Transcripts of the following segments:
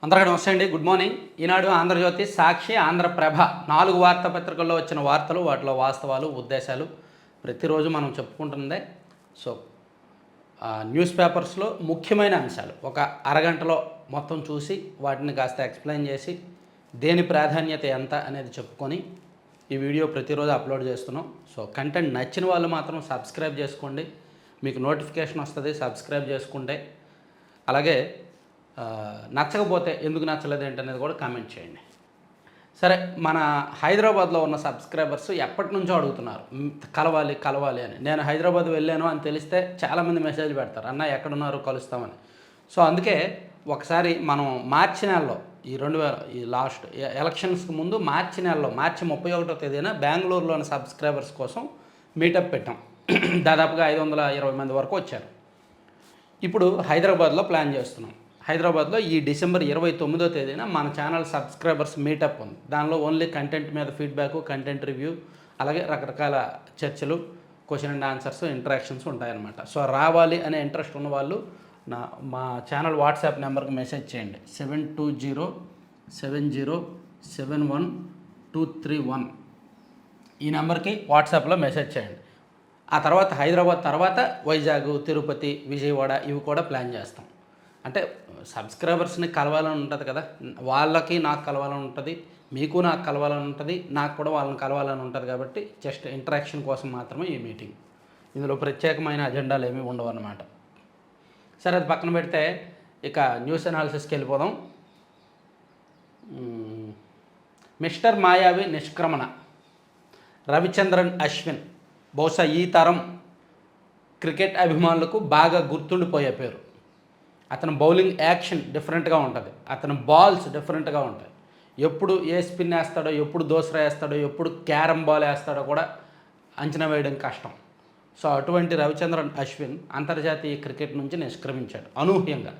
అందరికీ నమస్తే అండి. Good morning. ఈనాడు, ఆంధ్రజ్యోతి, సాక్షి, ఆంధ్రప్రభ 4 వార్తాపత్రికల్లో వచ్చిన వార్తలు, వాటిలో వాస్తవాలు, ఉద్దేశాలు ప్రతిరోజు మనం చెప్పుకుంటుందే. సో న్యూస్ పేపర్స్లో ముఖ్యమైన అంశాలు ఒక అరగంటలో మొత్తం చూసి వాటిని కాస్త ఎక్స్ప్లెయిన్ చేసి దేని ప్రాధాన్యత ఎంత అనేది చెప్పుకొని ఈ వీడియో ప్రతిరోజు అప్లోడ్ చేస్తున్నాం. సో కంటెంట్ నచ్చిన వాళ్ళు మాత్రం సబ్స్క్రైబ్ చేసుకోండి, మీకు నోటిఫికేషన్ వస్తుంది సబ్స్క్రైబ్ చేసుకుంటే. అలాగే నచ్చకపోతే ఎందుకు నచ్చలేదు ఏంటనేది కూడా కామెంట్ చేయండి. సరే, మన హైదరాబాద్లో ఉన్న సబ్స్క్రైబర్స్ ఎప్పటి నుంచో అడుగుతున్నారు కలవాలి అని. నేను హైదరాబాద్ వెళ్ళాను అని తెలిస్తే చాలామంది మెసేజ్ పెడతారు, అన్న ఎక్కడున్నారు కలుస్తామని. సో అందుకే ఒకసారి మనం మార్చి నెలలో ఈ లాస్ట్ ఎలక్షన్స్కి ముందు మార్చి నెలలో మార్చి 31వ తేదీన బెంగళూరులోని సబ్స్క్రైబర్స్ కోసం మీటప్ పెట్టాం. దాదాపుగా 520 మంది వరకు వచ్చారు. ఇప్పుడు హైదరాబాద్లో ప్లాన్ చేస్తున్నాం. హైదరాబాద్లో ఈ డిసెంబర్ 29వ తేదీన మన ఛానల్ సబ్స్క్రైబర్స్ మీటప్ ఉంది. దానిలో ఓన్లీ కంటెంట్ మీద ఫీడ్బ్యాక్, కంటెంట్ రివ్యూ, అలాగే రకరకాల చర్చలు, క్వశ్చన్ అండ్ ఆన్సర్స్, ఇంటరాక్షన్స్ ఉంటాయన్నమాట. సో రావాలి అనే ఇంట్రెస్ట్ ఉన్న వాళ్ళు మా ఛానల్ వాట్సాప్ నెంబర్కి మెసేజ్ చేయండి. 7207071231 ఈ నెంబర్కి వాట్సాప్లో మెసేజ్ చేయండి. ఆ తర్వాత హైదరాబాద్ తర్వాత వైజాగ్, తిరుపతి, విజయవాడ ఇవి కూడా ప్లాన్ చేస్తాం. అంటే సబ్స్క్రైబర్స్ని కలవాలని ఉంటుంది కదా, వాళ్ళకి నాకు కలవాలని ఉంటుంది, మీకు నాకు కలవాలని ఉంటుంది, నాకు కూడా వాళ్ళని కలవాలని ఉంటుంది. కాబట్టి జస్ట్ ఇంటరాక్షన్ కోసం మాత్రమే ఈ మీటింగ్. ఇందులో ప్రత్యేకమైన అజెండాలు ఏమీ ఉండవు అన్నమాట. సరే, అది పక్కన పెడితే ఇక న్యూస్ అనాలిసిస్కి వెళ్ళిపోదాం. మిస్టర్ మాయావి నిష్క్రమణ, రవిచంద్రన్ అశ్విన్ బహుశా ఈ తరం క్రికెట్ అభిమానులకు బాగా గుర్తుండిపోయే పేరు. అతని బౌలింగ్ యాక్షన్ డిఫరెంట్గా ఉంటుంది, అతని బాల్స్ డిఫరెంట్గా ఉంటాయి. ఎప్పుడు ఏ స్పిన్ వేస్తాడో, ఎప్పుడు దోసరా వేస్తాడో, ఎప్పుడు క్యారమ్ బాల్ వేస్తాడో కూడా అంచనా వేయడం కష్టం. సో అటువంటి రవిచంద్రన్ అశ్విన్ అంతర్జాతీయ క్రికెట్ నుంచి నిష్క్రమించాడు అనూహ్యంగా.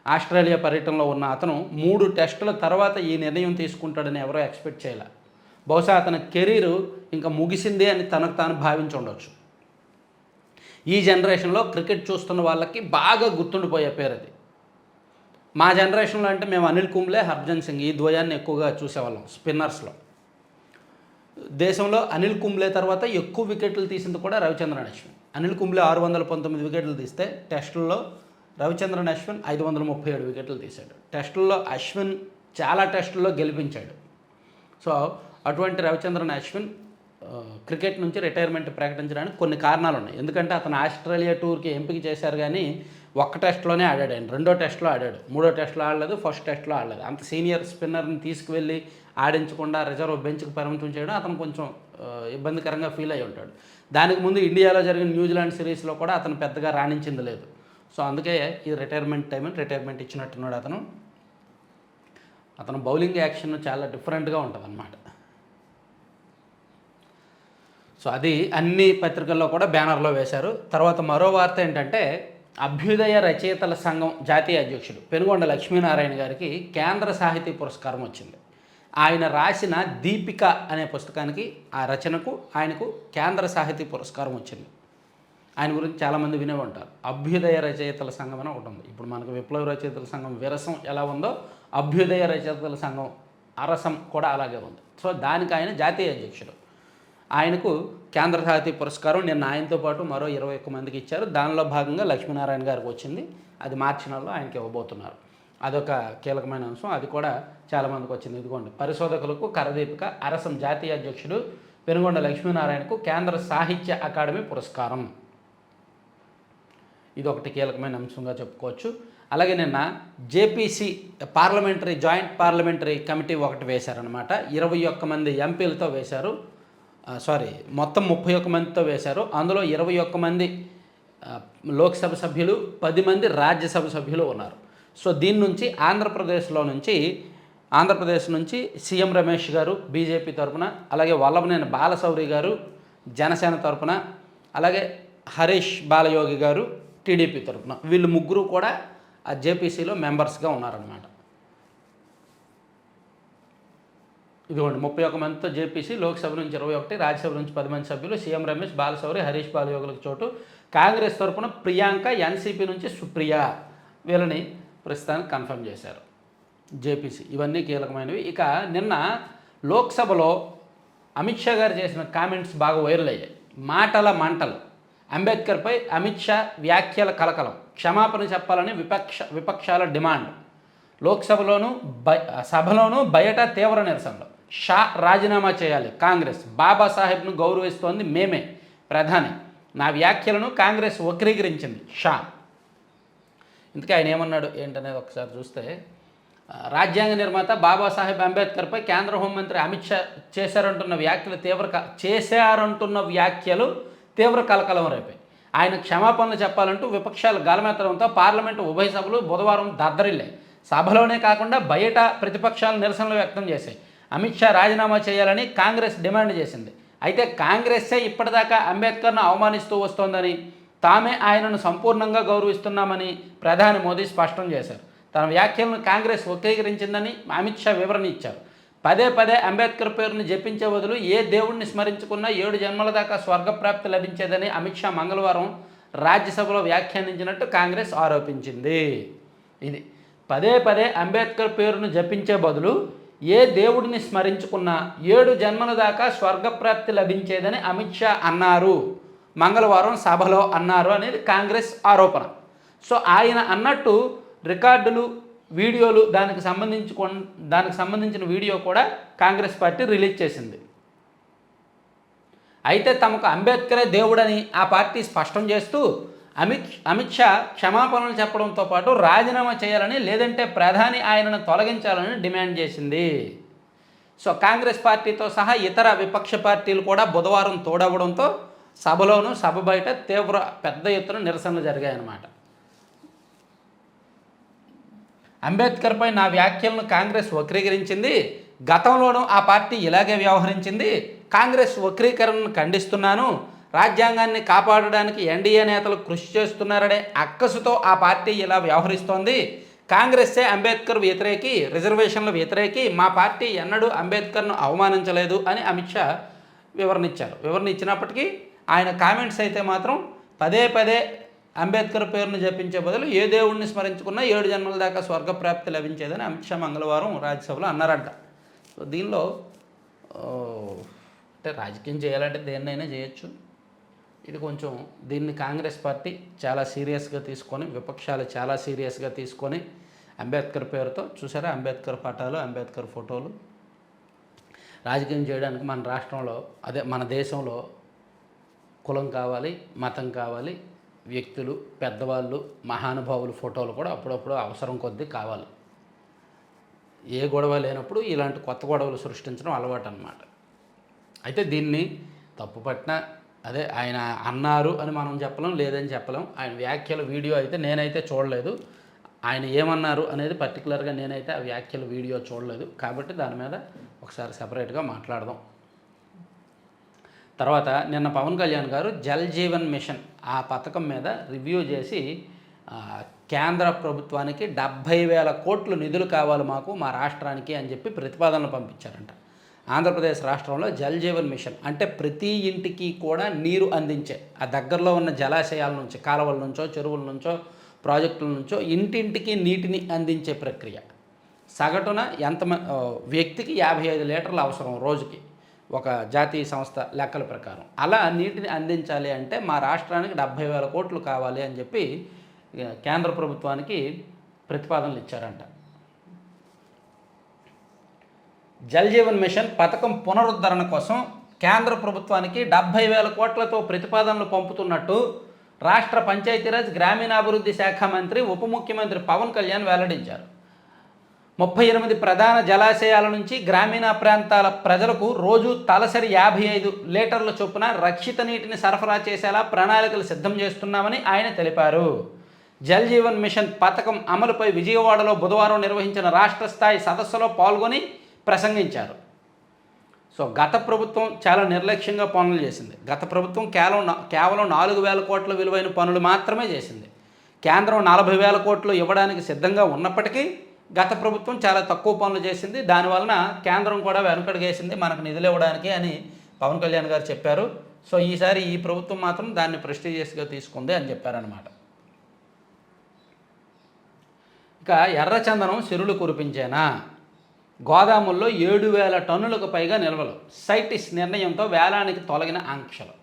ఆస్ట్రేలియా పర్యటనలో ఉన్న అతను 3 టెస్టుల తర్వాత ఈ నిర్ణయం తీసుకుంటాడని ఎవరో ఎక్స్పెక్ట్ చేయలే. బహుశా అతని కెరీరు ఇంకా ముగిసిందే అని తనకు తాను భావించి ఉండొచ్చు. ఈ జనరేషన్లో క్రికెట్ చూస్తున్న వాళ్ళకి బాగా గుర్తుండిపోయే పేరు అది. మా జనరేషన్లో అంటే మేము అనిల్ కుంబ్లే, హర్భజన్ సింగ్ ఈ ద్వయాన్ని ఎక్కువగా చూసేవాళ్ళం స్పిన్నర్స్లో. దేశంలో అనిల్ కుంబ్లే తర్వాత ఎక్కువ వికెట్లు తీసింది కూడా రవిచంద్రన్ అశ్విన్. అనిల్ కుంబ్లే 619 వికెట్లు తీస్తే టెస్టుల్లో రవిచంద్రన్ అశ్విన్ 537 వికెట్లు తీశాడు. టెస్టుల్లో అశ్విన్ చాలా టెస్టుల్లో గెలిపించాడు. సో అటువంటి రవిచంద్రన్ అశ్విన్ క్రికెట్ నుంచి రిటైర్మెంట్ ప్రకటించడానికి కొన్ని కారణాలు ఉన్నాయి. ఎందుకంటే అతను ఆస్ట్రేలియా టూర్కి ఎంపిక చేశారు, కానీ ఒక్క టెస్ట్లోనే ఆడాడు. ఆయన 2వ టెస్ట్లో ఆడాడు, 3వ టెస్ట్లో ఆడలేదు, ఫస్ట్ టెస్ట్లో ఆడలేదు. అంత సీనియర్ స్పిన్నర్ని తీసుకువెళ్ళి ఆడించకుండా రిజర్వ్ బెంచ్కి పరిమితం చేయడం అతను కొంచెం ఇబ్బందికరంగా ఫీల్ అయ్యి ఉంటాడు. దానికి ముందు ఇండియాలో జరిగిన న్యూజిలాండ్ సిరీస్లో కూడా అతను పెద్దగా రాణించింది లేదు. సో అందుకే ఇది రిటైర్మెంట్ టైం అని రిటైర్మెంట్ ఇచ్చినట్టున్నాడు అతను బౌలింగ్ యాక్షన్ చాలా డిఫరెంట్గా ఉంటుంది అన్నమాట. సో అది అన్ని పత్రికల్లో కూడా బ్యానర్లో వేశారు. తర్వాత మరో వార్త ఏంటంటే, అభ్యుదయ రచయితల సంఘం జాతీయ అధ్యక్షుడు పెనుగొండ లక్ష్మీనారాయణ గారికి కేంద్ర సాహితీ పురస్కారం వచ్చింది. ఆయన రాసిన దీపిక అనే పుస్తకానికి, ఆ రచనకు ఆయనకు కేంద్ర సాహితీ పురస్కారం వచ్చింది. ఆయన గురించి చాలామంది వినే ఉంటారు. అభ్యుదయ రచయితల సంఘం అని ఒకటి ఉంది. ఇప్పుడు మనకు విప్లవ రచయితల సంఘం విరసం ఎలా ఉందో, అభ్యుదయ రచయితల సంఘం అరసం కూడా అలాగే ఉంది. సో దానికి ఆయన జాతీయ అధ్యక్షుడు. ఆయనకు కేంద్ర సాహితీ పురస్కారం నిన్న ఆయనతో పాటు మరో 21 మందికి ఇచ్చారు. దానిలో భాగంగా లక్ష్మీనారాయణ గారికి వచ్చింది. అది మార్చి నెలలో ఆయనకి ఇవ్వబోతున్నారు. అదొక కీలకమైన అంశం. అది కూడా చాలామందికి వచ్చింది. ఇదిగోండి, పరిశోధకులకు కరదీపిక అరసం జాతీయ అధ్యక్షుడు పెనుగొండ లక్ష్మీనారాయణకు కేంద్ర సాహిత్య అకాడమీ పురస్కారం. ఇది ఒకటి కీలకమైన అంశంగా చెప్పుకోవచ్చు. అలాగే నిన్న జేపీసీ జాయింట్ పార్లమెంటరీ కమిటీ ఒకటి వేశారనమాట. 21 మంది ఎంపీలతో వేశారు. మొత్తం 31 మందితో వేశారు. అందులో 21 మంది లోక్సభ సభ్యులు, 10 మంది రాజ్యసభ సభ్యులు ఉన్నారు. సో దీని నుంచి ఆంధ్రప్రదేశ్ నుంచి సీఎం రమేష్ గారు బీజేపీ తరఫున, అలాగే వల్లభనేని బాలశౌరి గారు జనసేన తరఫున, అలాగే హరీష్ బాలయోగి గారు టీడీపీ తరఫున, వీళ్ళు ముగ్గురు కూడా ఆ జేపీసీలో మెంబర్స్గా ఉన్నారనమాట. ఇదిగోండి, 31 మందితో జేపీసీ, లోక్సభ నుంచి 21, రాజ్యసభ నుంచి 10 మంది సభ్యులు, సీఎం రమేష్, బాలశౌరి, హరీష్ బాలయోగులకు చోటు. కాంగ్రెస్ తరఫున ప్రియాంక, ఎన్సీపీ నుంచి సుప్రియ, వీళ్ళని ప్రస్తుతానికి కన్ఫర్మ్ చేశారు. జేపీసీ ఇవన్నీ కీలకమైనవి. ఇక నిన్న లోక్సభలో అమిత్ షా గారు చేసిన కామెంట్స్ బాగా వైరల్ అయ్యాయి. మాటల మంటలు. అంబేద్కర్పై అమిత్ షా వ్యాఖ్యల కలకలం. క్షమాపణ చెప్పాలని విపక్షాల డిమాండ్. లోక్సభలోనూ సభలోనూ బయట తీవ్ర నిరసనలు. షా రాజీనామా చేయాలి కాంగ్రెస్. బాబాసాహెబ్ను గౌరవిస్తోంది మేమే. ప్రధాని నా వ్యాఖ్యలను కాంగ్రెస్ వక్రీకరించింది షా. ఇందుకే ఆయన ఏమన్నాడు ఏంటనేది ఒకసారి చూస్తే, రాజ్యాంగ నిర్మాత బాబాసాహెబ్ అంబేద్కర్పై కేంద్ర హోంమంత్రి అమిత్ షా చేశారంటున్న వ్యాఖ్యలు తీవ్ర కలకలం రేపాయి. ఆయన క్షమాపణలు చెప్పాలంటూ విపక్షాలు గలమెత్తడంతో పార్లమెంటు ఉభయ సభలు బుధవారం దద్దరిల్లాయి. సభలోనే కాకుండా బయట ప్రతిపక్షాలు నిరసనలు వ్యక్తం చేశాయి. అమిత్ షా రాజీనామా చేయాలని కాంగ్రెస్ డిమాండ్ చేసింది. అయితే కాంగ్రెస్సే ఇప్పటిదాకా అంబేద్కర్ను అవమానిస్తూ వస్తోందని, తామే ఆయనను సంపూర్ణంగా గౌరవిస్తున్నామని ప్రధాని మోదీ స్పష్టం చేశారు. తన వ్యాఖ్యలను కాంగ్రెస్ వక్రీకరించిందని అమిత్ షా వివరణ ఇచ్చారు. పదే అంబేద్కర్ పేరును జపించే బదులు ఏ దేవుడిని స్మరించుకున్నా 7 జన్మల దాకా స్వర్గప్రాప్తి లభించేదని అమిత్ షా మంగళవారం రాజ్యసభలో వ్యాఖ్యానించినట్టు కాంగ్రెస్ ఆరోపించింది. ఇది పదే అంబేద్కర్ పేరును జపించే బదులు ఏ దేవుడిని స్మరించుకున్నా 7 జన్మల దాకా స్వర్గప్రాప్తి లభించేదని అమిత్ షా అన్నారు, మంగళవారం సభలో అన్నారు అనేది కాంగ్రెస్ ఆరోపణ. సో ఆయన అన్నట్టు రికార్డులు, వీడియోలు, దానికి సంబంధించిన వీడియో కూడా కాంగ్రెస్ పార్టీ రిలీజ్ చేసింది. అయితే తమకు అంబేద్కరే దేవుడని ఆ పార్టీ స్పష్టం చేస్తూ అమిత్ షా క్షమాపణలు చెప్పడంతో పాటు రాజీనామా చేయాలని, లేదంటే ప్రధాని ఆయనను తొలగించాలని డిమాండ్ చేసింది. సో కాంగ్రెస్ పార్టీతో సహా ఇతర విపక్ష పార్టీలు కూడా బుధవారం తోడవడంతో సభలోనూ సభ బయట పెద్ద ఎత్తున నిరసనలు జరిగాయన్నమాట. అంబేద్కర్పై నా వ్యాఖ్యలను కాంగ్రెస్ వక్రీకరించింది. గతంలోనూ ఆ పార్టీ ఇలాగే వ్యవహరించింది. కాంగ్రెస్ వక్రీకరణను ఖండిస్తున్నాను. రాజ్యాంగాన్ని కాపాడడానికి ఎన్డీఏ నేతలు కృషి చేస్తున్నారనే అక్కసుతో ఆ పార్టీ ఇలా వ్యవహరిస్తోంది. కాంగ్రెస్సే అంబేద్కర్ వ్యతిరేకి, రిజర్వేషన్ల వ్యతిరేకి. మా పార్టీ ఎన్నడూ అంబేద్కర్ను అవమానించలేదు అని అమిత్ షా వివరణ ఇచ్చినప్పటికీ ఆయన కామెంట్స్ అయితే మాత్రం పదే అంబేద్కర్ పేరును జపించే బదులు ఏ దేవుడిని స్మరించుకున్నా 7 జన్మల దాకా స్వర్గప్రాప్తి లభించేదని అమిత్ షా మంగళవారం రాజ్యసభలో అన్నారంట. సో దీనిలో అంటే రాజకీయం చేయాలంటే దేన్నైనా చేయొచ్చు. ఇది కొంచెం దీన్ని కాంగ్రెస్ పార్టీ చాలా సీరియస్గా తీసుకొని, విపక్షాలు చాలా సీరియస్గా తీసుకొని అంబేద్కర్ పేరుతో చూసారా, అంబేద్కర్ పటాలు, అంబేద్కర్ ఫోటోలు రాజకీయం చేయడానికి మన రాష్ట్రంలో, మన దేశంలో కులం కావాలి, మతం కావాలి, వ్యక్తులు, పెద్దవాళ్ళు, మహానుభావులు ఫోటోలు కూడా అప్పుడప్పుడు అవసరం కొద్దీ కావాలి. ఏ గొడవ లేనప్పుడు ఇలాంటి కొత్త గొడవలు సృష్టించడం అలవాటు అన్నమాట. అయితే దీన్ని తప్పుపట్టిన ఆయన అన్నారు అని మనం చెప్పలేం, లేదని చెప్పలేం. ఆయన వ్యాఖ్యల వీడియో అయితే నేనైతే చూడలేదు. ఆయన ఏమన్నారు అనేది పర్టికులర్గా నేనైతే ఆ వ్యాఖ్యల వీడియో చూడలేదు. కాబట్టి దాని మీద ఒకసారి సెపరేట్గా మాట్లాడదాం. తర్వాత నిన్న పవన్ కళ్యాణ్ గారు జల్ జీవన్ మిషన్ ఆ పథకం మీద రివ్యూ చేసి కేంద్ర ప్రభుత్వానికి 70,000 కోట్లు నిధులు కావాలి మాకు, మా రాష్ట్రానికి అని చెప్పి ప్రతిపాదనలు పంపించారంట. ఆంధ్రప్రదేశ్ రాష్ట్రంలో జల్ జీవన్ మిషన్ అంటే ప్రతి ఇంటికి కూడా నీరు అందించే, ఆ దగ్గరలో ఉన్న జలాశయాల నుంచి, కాలువల నుంచో, చెరువుల నుంచో, ప్రాజెక్టుల నుంచో ఇంటింటికి నీటిని అందించే ప్రక్రియ. సగటున వ్యక్తికి 55 లీటర్లు అవసరం రోజుకి, ఒక జాతీయ సంస్థ లెక్కల ప్రకారం. అలా నీటిని అందించాలి అంటే మా రాష్ట్రానికి 70,000 కోట్లు కావాలి అని చెప్పి కేంద్ర ప్రభుత్వానికి ప్రతిపాదనలు ఇచ్చారంట. జల్ జీవన్ మిషన్ పథకం పునరుద్ధరణ కోసం కేంద్ర ప్రభుత్వానికి 70,000 కోట్లతో ప్రతిపాదనలు పంపుతున్నట్టు రాష్ట్ర పంచాయతీరాజ్ గ్రామీణాభివృద్ధి శాఖ మంత్రి, ఉప ముఖ్యమంత్రి పవన్ కళ్యాణ్ వెల్లడించారు. 38 ప్రధాన జలాశయాల నుంచి గ్రామీణ ప్రాంతాల ప్రజలకు రోజు తలసరి 55 లీటర్ల చొప్పున రక్షిత నీటిని సరఫరా చేసేలా ప్రణాళికలు సిద్ధం చేస్తున్నామని ఆయన తెలిపారు. జల్ జీవన్ మిషన్ పథకం అమలుపై విజయవాడలో బుధవారం నిర్వహించిన రాష్ట్ర స్థాయి సదస్సులో పాల్గొని ప్రసంగించారు. సో గత ప్రభుత్వం చాలా నిర్లక్ష్యంగా పనులు చేసింది. గత ప్రభుత్వం కేవలం 4,000 కోట్ల విలువైన పనులు మాత్రమే చేసింది. కేంద్రం 40,000 కోట్లు ఇవ్వడానికి సిద్ధంగా ఉన్నప్పటికీ గత ప్రభుత్వం చాలా తక్కువ పనులు చేసింది. దానివలన కేంద్రం కూడా వెనకడుగేసింది మనకు నిధులు ఇవ్వడానికి అని పవన్ కళ్యాణ్ గారు చెప్పారు. సో ఈసారి ఈ ప్రభుత్వం మాత్రం దాన్ని ప్రెస్టీజియస్గా తీసుకుంది అని చెప్పారనమాట. ఇక ఎర్రచందనం సిరులు కురిపించేనా, గోదాముల్లో 7,000 టన్నులకు పైగా నిల్వలు, సైటిస్ నిర్ణయంతో వేలానికి తొలగిన ఆంక్షలు.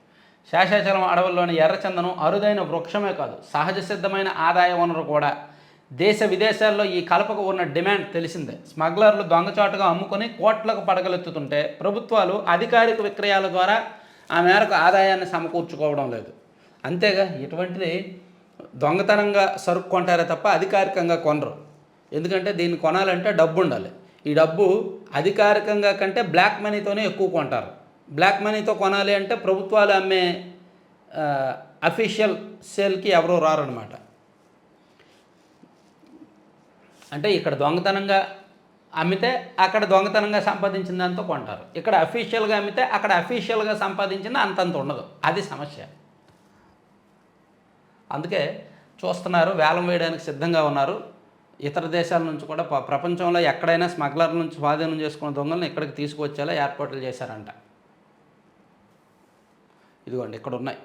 శేషాచలం అడవుల్లోని ఎర్రచందనం అరుదైన వృక్షమే కాదు, సహజ సిద్ధమైన ఆదాయ వనరు కూడా. దేశ విదేశాల్లో ఈ కలపకు ఉన్న డిమాండ్ తెలిసిందే. స్మగ్లర్లు దొంగచాటుగా అమ్ముకొని కోట్లకు పడగలెత్తుతుంటే ప్రభుత్వాలు అధికారిక విక్రయాల ద్వారా ఆ మేరకు ఆదాయాన్ని సమకూర్చుకోవడం లేదు. అంతేగా, ఇటువంటిది దొంగతనంగా సరుకు కొంటారే తప్ప అధికారికంగా కొనరు. ఎందుకంటే దీన్ని కొనాలంటే డబ్బు ఉండాలి. ఈ డబ్బు అధికారికంగా కంటే బ్లాక్ మనీతోనే ఎక్కువ కొంటారు. బ్లాక్ మనీతో కొనాలి అంటే ప్రభుత్వాలు అమ్మే అఫీషియల్ సేల్కి ఎవరూ రారనమాట. అంటే ఇక్కడ దొంగతనంగా అమ్మితే అక్కడ దొంగతనంగా సంపాదించిన దాంతో కొంటారు. ఇక్కడ అఫీషియల్గా అమ్మితే అక్కడ అఫీషియల్గా సంపాదించిన అంతంత ఉండదు. అది సమస్య. అందుకే చూస్తున్నారు, వేలం వేయడానికి సిద్ధంగా ఉన్నారు. ఇతర దేశాల నుంచి కూడా ప్రపంచంలో ఎక్కడైనా స్మగ్లర్ల నుంచి స్వాధీనం చేసుకున్న దొంగలను ఇక్కడికి తీసుకువచ్చేలా ఏర్పాట్లు చేశారంట. ఇదిగోండి ఇక్కడ ఉన్నాయి.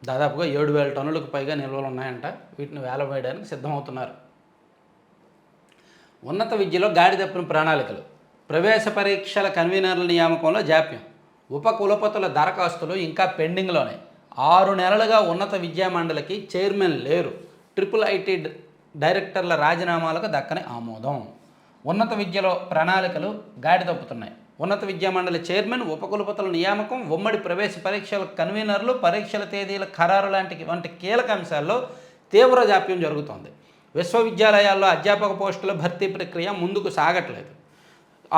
దాదాపుగా 7,000 టన్నులకు పైగా నిల్వలు ఉన్నాయంట. వీటిని వేలం వేయడానికి సిద్ధమవుతున్నారు. ఉన్నత విద్యలో గాడి తప్పిన ప్రణాళికలు, ప్రవేశ పరీక్షల కన్వీనర్ల నియామకంలో జాప్యం, ఉప కులపతుల దరఖాస్తులు ఇంకా పెండింగ్లోనే. 6 నెలలుగా ఉన్నత విద్యామండలికి చైర్మన్ లేరు. IIIT డైరెక్టర్ల రాజీనామాలకు దక్కని ఆమోదం. ఉన్నత విద్యలో ప్రణాళికలు గాడి తప్పుతున్నాయి. ఉన్నత విద్యామండలి చైర్మన్, ఉపకులపతుల నియామకం, ఉమ్మడి ప్రవేశ పరీక్షల కన్వీనర్లు, పరీక్షల తేదీల ఖరారు వంటి కీలక అంశాల్లో తీవ్ర జాప్యం జరుగుతోంది. విశ్వవిద్యాలయాల్లో అధ్యాపక పోస్టుల భర్తీ ప్రక్రియ ముందుకు సాగట్లేదు.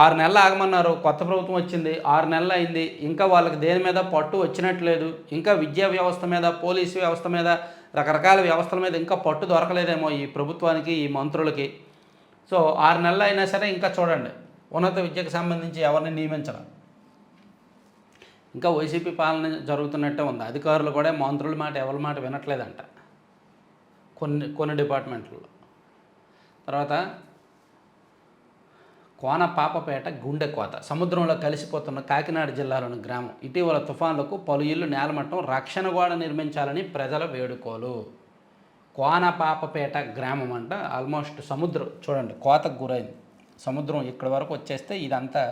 6 నెలలు ఆగమన్నారు. కొత్త ప్రభుత్వం వచ్చింది, 6 నెలలు అయింది. ఇంకా వాళ్ళకి దేని మీద పట్టు వచ్చినట్లేదు. ఇంకా విద్యా వ్యవస్థ మీద, పోలీసు వ్యవస్థ మీద, రకరకాల వ్యవస్థల మీద ఇంకా పట్టు దొరకలేదేమో ఈ ప్రభుత్వానికి, ఈ మంత్రులకి. సో 6 నెలలు అయినా సరే ఇంకా చూడండి, ఉన్నత విద్యకు సంబంధించి ఎవరిని నియమించడం. ఇంకా వైసీపీ పాలన జరుగుతున్నట్టే ఉంది. అధికారులు కూడా మంత్రుల మాట ఎవరి మాట వినట్లేదంట కొన్ని డిపార్ట్మెంట్లలో. తర్వాత కోనపాపపేట గుండె కోత, సముద్రంలో కలిసిపోతున్న కాకినాడ జిల్లాలోని గ్రామం. ఇటీవల తుఫాన్లకు పలు ఇళ్లు నేలమట్టం, రక్షణ గోడ నిర్మించాలని ప్రజల వేడుకోలు. కోనపాపపేట గ్రామం అంట ఆల్మోస్ట్ సముద్రం చూడండి కోతకు గురైంది. సముద్రం ఇక్కడి వరకు వచ్చేస్తే ఇదంతా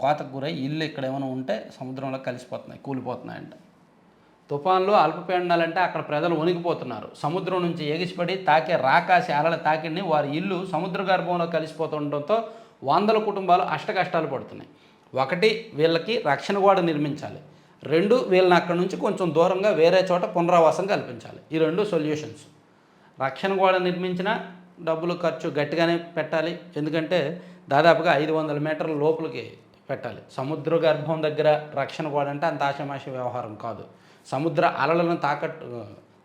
కోతకు గురై ఇల్లు ఇక్కడ ఏమైనా ఉంటే సముద్రంలో కలిసిపోతున్నాయి, కూలిపోతున్నాయంట. తుఫాన్లు, అల్పపీడనాలంటే అక్కడ ప్రజలు వణికిపోతున్నారు. సముద్రం నుంచి ఎగిసిపడి తాకే రాకాసి అలల తాకిడిని వారి ఇల్లు సముద్ర గర్భంలో కలిసిపోతుండటంతో 100 కుటుంబాలు అష్టకష్టాలు పడుతున్నాయి. 1, వీళ్ళకి రక్షణ గోడ నిర్మించాలి. 2, వీళ్ళని అక్కడ నుంచి కొంచెం దూరంగా వేరే చోట పునరావాసం కల్పించాలి. ఈ 2 సొల్యూషన్స్. రక్షణ గోడ నిర్మించిన డబ్బులు ఖర్చు గట్టిగానే పెట్టాలి. ఎందుకంటే దాదాపుగా 500 మీటర్ల లోపలికి పెట్టాలి. సముద్ర గర్భం దగ్గర రక్షణ గోడ అంటే అంత ఆషామాషి వ్యవహారం కాదు. సముద్ర అలలను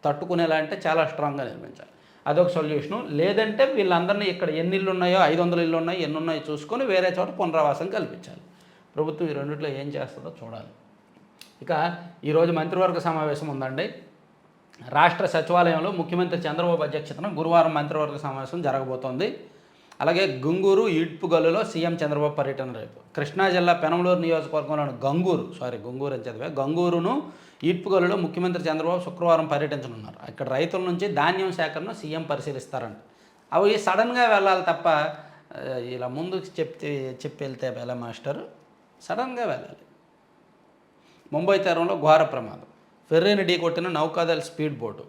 తట్టుకునేలా అంటే చాలా స్ట్రాంగ్గా నిర్మించాలి. అదొక సొల్యూషను. లేదంటే వీళ్ళందరినీ ఇక్కడ ఎన్ని ఇళ్ళు ఉన్నాయో, 500 ఇళ్ళు ఉన్నాయి, ఎన్ని ఉన్నాయో చూసుకొని వేరే చోట పునరావాసం కల్పించాలి. ప్రభుత్వం ఈ రెండిట్లో ఏం చేస్తుందో చూడాలి. ఇక ఈరోజు మంత్రివర్గ సమావేశం ఉందండి. రాష్ట్ర సచివాలయంలో ముఖ్యమంత్రి చంద్రబాబు అధ్యక్షతన గురువారం మంత్రివర్గ సమావేశం జరగబోతోంది. అలాగే గుంగూరు, ఈడ్పుగల్లులో సీఎం చంద్రబాబు పర్యటన రేపు. కృష్ణా జిల్లా పెనమలూరు నియోజకవర్గంలోని గంగూరు అని చదివా, గంగూరును, ఈడ్పుగల్లులో ముఖ్యమంత్రి చంద్రబాబు శుక్రవారం పర్యటించనున్నారు. ఇక్కడ రైతుల నుంచి ధాన్యం సేకరణను సీఎం పరిశీలిస్తారంట. అవి సడన్గా వెళ్ళాలి తప్ప ఇలా ముందుకు చెప్పి వెళ్తే ఎలా మాస్టర్, సడన్గా వెళ్ళాలి. ముంబై తీరంలో ఘోర ప్రమాదం, ఫెర్రీని ఢీకొట్టిన నౌకాదళ స్పీడ్ బోటు,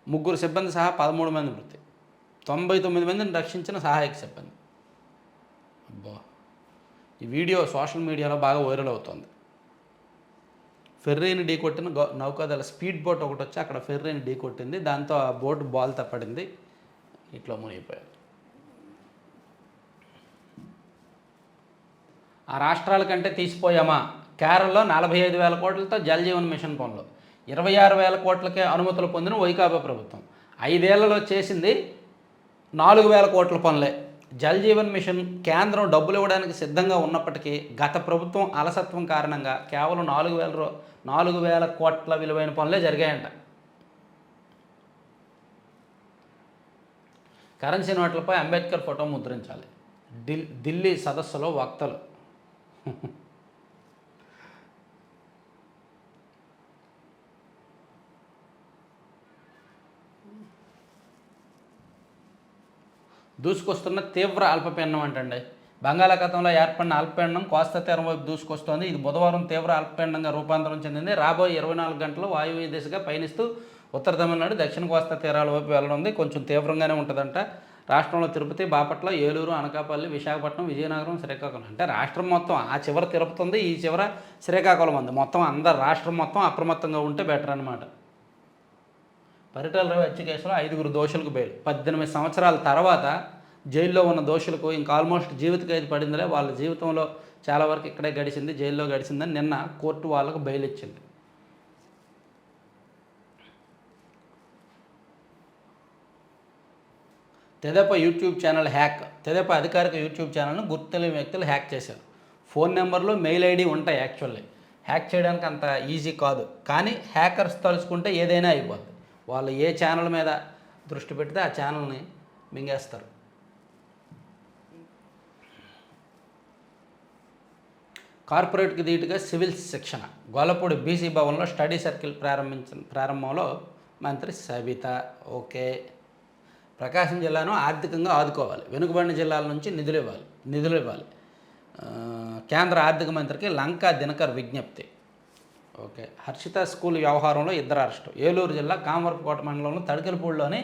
3 సిబ్బంది సహా 13 మంది మృతి, 99 మందిని రక్షించిన సహాయక సిబ్బంది. అబ్బా, ఈ వీడియో సోషల్ మీడియాలో బాగా వైరల్ అవుతుంది. ఫెర్రీని ఢీకొట్టిన నౌకాదళ స్పీడ్ బోట్ ఒకటి వచ్చి అక్కడ ఫెర్రీని ఢీకొట్టింది. దాంతో ఆ బోటు బాల్ తప్పడింది, ఇట్లా మునిగిపోయారు. ఆ రాష్ట్రాల కంటే తీసిపోయామా? కేరళలో 45,000 కోట్లతో జల్ జీవన్ మిషన్ పనులు, 26,000 కోట్లకే అనుమతులు పొందిన వైకాపా ప్రభుత్వం 5 ఏళ్లలో చేసింది 4,000 కోట్ల పనులే. జల్ జీవన్ మిషన్ కేంద్రం డబ్బులు ఇవ్వడానికి సిద్ధంగా ఉన్నప్పటికీ గత ప్రభుత్వం అలసత్వం కారణంగా కేవలం 4,000 కోట్ల విలువైన పనులే జరిగాయంట. కరెన్సీ నోట్లపై అంబేద్కర్ ఫోటో ముద్రించాలి. ఢిల్లీ సదస్సులో వక్తలు. దూసుకొస్తున్న తీవ్ర అల్పపీడనం అంటండి. బంగాళాఖాతంలో ఏర్పడిన అల్పపీడనం కోస్తా తీరం వైపు దూసుకొస్తోంది. ఇది బుధవారం తీవ్ర అల్పపీడనంగా రూపాంతరం చెందింది. రాబోయే 24 గంటలు వాయువ్య దిశగా పయనిస్తూ ఉత్తర తమిళనాడు, దక్షిణ కోస్తా తీరాల వైపు వెళ్ళనుంది. కొంచెం తీవ్రంగానే ఉంటుందంట. రాష్ట్రంలో తిరుపతి, బాపట్ల, ఏలూరు, అనకాపల్లి, విశాఖపట్నం, విజయనగరం, శ్రీకాకుళం అంటే రాష్ట్రం మొత్తం ఆ చివర తిరుపతి ఉంది, ఈ చివర శ్రీకాకుళం ఉంది. మొత్తం అందరు రాష్ట్రం మొత్తం అప్రమత్తంగా ఉంటే బెటర్ అనమాట. పరిటాల రవి హత్య కేసులో 5 దోషులకు బెయిల్. 18 సంవత్సరాల తర్వాత జైల్లో ఉన్న దోషులకు ఇంకా ఆల్మోస్ట్ జీవిత ఖైదు పడిందిలే, వాళ్ళ జీవితంలో చాలా వరకు ఇక్కడే గడిచింది, జైల్లో గడిచిందని నిన్న కోర్టు వాళ్ళకు బెయిల్ ఇచ్చింది. తెదేపా యూట్యూబ్ ఛానల్ హ్యాక్. తెదేపా అధికారిక యూట్యూబ్ ఛానల్ను గుర్తు తెలియని వ్యక్తులు హ్యాక్ చేశారు. ఫోన్ నెంబర్లు, మెయిల్ ఐడి ఉంటాయి. యాక్చువల్లీ హ్యాక్ చేయడానికి అంత ఈజీ కాదు, కానీ హ్యాకర్స్ తలుచుకుంటే ఏదైనా అయిపోద్ది. వాళ్ళు ఏ ఛానల్ మీద దృష్టి పెడితే ఆ ఛానల్ని మింగేస్తారు. కార్పొరేట్కి ధీటుగా సివిల్ శిక్షణ. గొల్లపూడి బీసీ భవన్లో స్టడీ సర్కిల్ ప్రారంభంలో మంత్రి సబిత. ఓకే, ప్రకాశం జిల్లాను ఆర్థికంగా ఆదుకోవాలి, వెనుకబడిన జిల్లాల నుంచి నిధులు ఇవ్వాలి. కేంద్ర ఆర్థిక మంత్రికి లంకా దినకర్ విజ్ఞప్తి. ఓకే, హర్షిత స్కూల్ వ్యవహారంలో 2 అరెస్టు. ఏలూరు జిల్లా కామవరపుకోట మండలంలో తడికలపూడిలోని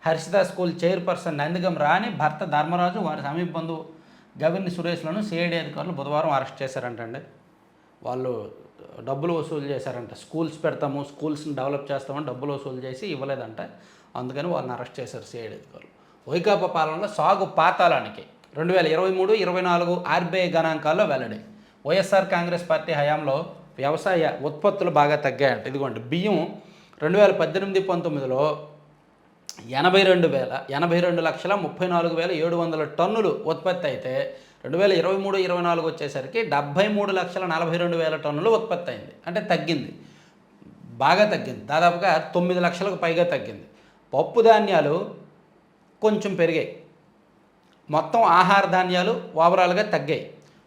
హర్షిత స్కూల్ చైర్పర్సన్ నందిగం రాణి భర్త ధర్మరాజు, వారి సమీప బంధువు గవిని సురేష్లను సిఐడి అధికారులు బుధవారం అరెస్ట్ చేశారంటండి. వాళ్ళు డబ్బులు వసూలు చేశారంట. స్కూల్స్ పెడతాము, స్కూల్స్ని డెవలప్ చేస్తామని డబ్బులు వసూలు చేసి ఇవ్వలేదంట. అందుకని వాళ్ళని అరెస్ట్ చేశారు సిఐడి అధికారులు. వైకాపా పాలనలో సాగు పాతాళానికి 2023-24 ఆర్బీఐ గణాంకాల్లో వెల్లడి. వైఎస్ఆర్ కాంగ్రెస్ పార్టీ హయాంలో వ్యవసాయ ఉత్పత్తులు బాగా తగ్గాయంట. ఇదిగోండి, బియ్యం 2018-19లో 82,34,700 టన్నులు ఉత్పత్తి అయితే 2023-24 వచ్చేసరికి 73,42,000 టన్నులు ఉత్పత్తి అయింది. అంటే తగ్గింది, బాగా తగ్గింది. దాదాపుగా 9 లక్షలకు పైగా తగ్గింది. పప్పు ధాన్యాలు కొంచెం పెరిగాయి. మొత్తం ఆహార ధాన్యాలు ఓవరాల్గా తగ్గాయి.